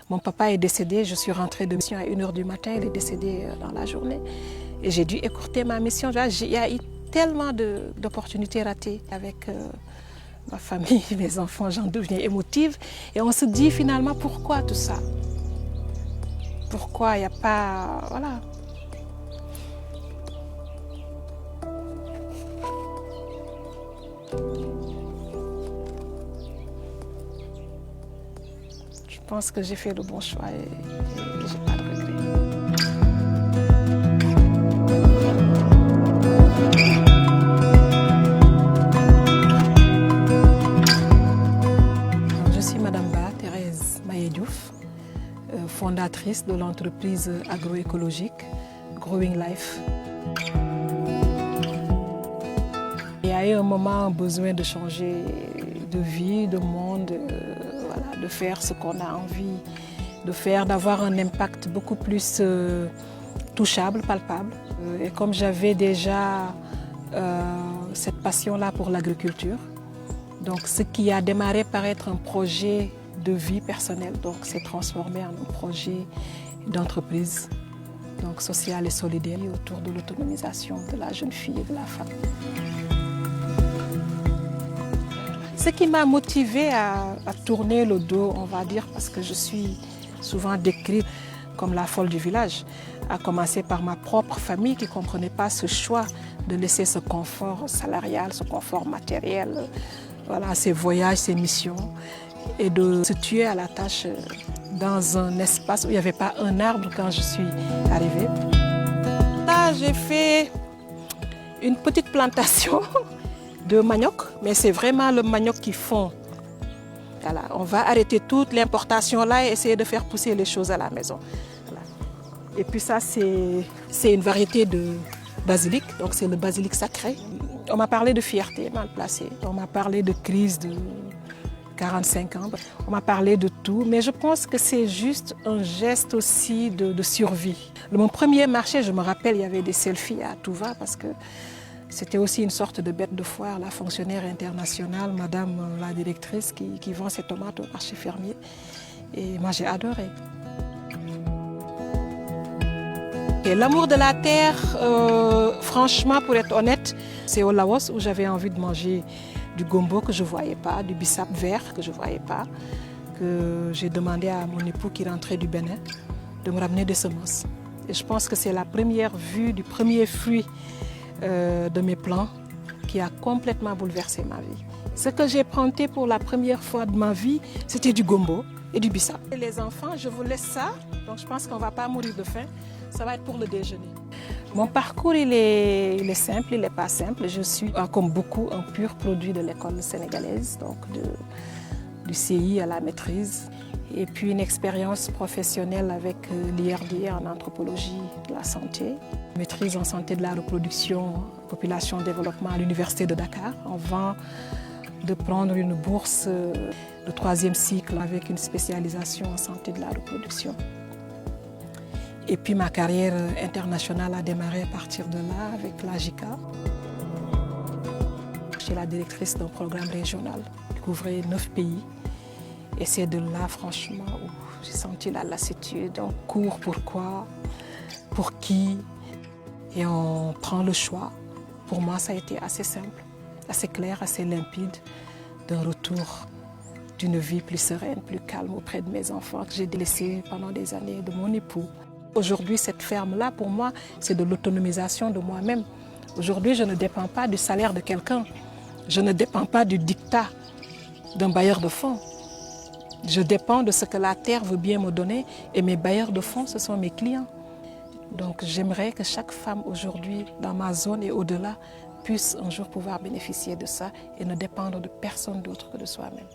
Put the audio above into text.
Mon papa est décédé, je suis rentrée de mission à 1h du matin, il est décédé dans la journée. Et j'ai dû écourter ma mission. Il y a eu tellement d'opportunités ratées avec ma famille, mes enfants, j'en deviens émotive. Et on se dit finalement, pourquoi tout ça? Pourquoi il n'y a pas... Voilà. Je pense que j'ai fait le bon choix et je n'ai pas de regrets. Je suis Madame Ba, Thérèse Maye-Diouf, fondatrice de l'entreprise agroécologique Growing Life. Il y a eu un moment un besoin de changer de vie, de monde, voilà, de faire ce qu'on a envie de faire, d'avoir un impact beaucoup plus touchable, palpable. Et comme j'avais déjà cette passion-là pour l'agriculture, donc ce qui a démarré par être un projet de vie personnelle, donc s'est transformé en un projet d'entreprise, donc sociale et solidaire autour de l'autonomisation de la jeune fille et de la femme. Ce qui m'a motivée à tourner le dos, on va dire, parce que je suis souvent décrite comme la folle du village, à commencer par ma propre famille qui ne comprenait pas ce choix de laisser ce confort salarial, ce confort matériel, voilà, ces voyages, ces missions, et de se tuer à la tâche dans un espace où il n'y avait pas un arbre quand je suis arrivée. Là, j'ai fait une petite plantation de manioc, mais c'est vraiment le manioc qui fond. Voilà, on va arrêter toute l'importation là et essayer de faire pousser les choses à la maison. Voilà. Et puis ça, c'est une variété de basilic, donc c'est le basilic sacré. On m'a parlé de fierté mal placée, on m'a parlé de crise de 45 ans, on m'a parlé de tout, mais je pense que c'est juste un geste aussi de survie. Mon premier marché, je me rappelle, il y avait des selfies à tout va parce que c'était aussi une sorte de bête de foire, la fonctionnaire internationale, madame la directrice qui vend ses tomates au marché fermier. Et moi, j'ai adoré. Et l'amour de la terre, franchement, pour être honnête, c'est au Laos où j'avais envie de manger du gombo que je ne voyais pas, du bissap vert que je ne voyais pas, que j'ai demandé à mon époux qui rentrait du Bénin de me ramener des semences. Et je pense que c'est la première vue du premier fruit de mes plans qui a complètement bouleversé ma vie. Ce que j'ai planté pour la première fois de ma vie, c'était du gombo et du bissap. Et les enfants, je vous laisse ça, donc je pense qu'on ne va pas mourir de faim. Ça va être pour le déjeuner. Mon parcours, il est simple, il n'est pas simple. Je suis, comme beaucoup, un pur produit de l'école sénégalaise, donc du CI à la maîtrise. Et puis une expérience professionnelle avec l'IRD en anthropologie de la santé. Maîtrise en santé de la reproduction, population développement à l'université de Dakar. Avant de prendre une bourse de 3e cycle avec une spécialisation en santé de la reproduction. Et puis ma carrière internationale a démarré à partir de là avec la JICA. Je suis la directrice d'un programme régional qui couvrait 9 pays. Et c'est de là, franchement, où j'ai senti la lassitude. On court pourquoi, pour qui, et on prend le choix. Pour moi, ça a été assez simple, assez clair, assez limpide, d'un retour d'une vie plus sereine, plus calme auprès de mes enfants que j'ai délaissés pendant des années, de mon époux. Aujourd'hui, cette ferme-là, pour moi, c'est de l'autonomisation de moi-même. Aujourd'hui, je ne dépends pas du salaire de quelqu'un. Je ne dépends pas du dictat d'un bailleur de fonds. Je dépends de ce que la terre veut bien me donner et mes bailleurs de fonds, ce sont mes clients. Donc j'aimerais que chaque femme aujourd'hui, dans ma zone et au-delà, puisse un jour pouvoir bénéficier de ça et ne dépendre de personne d'autre que de soi-même.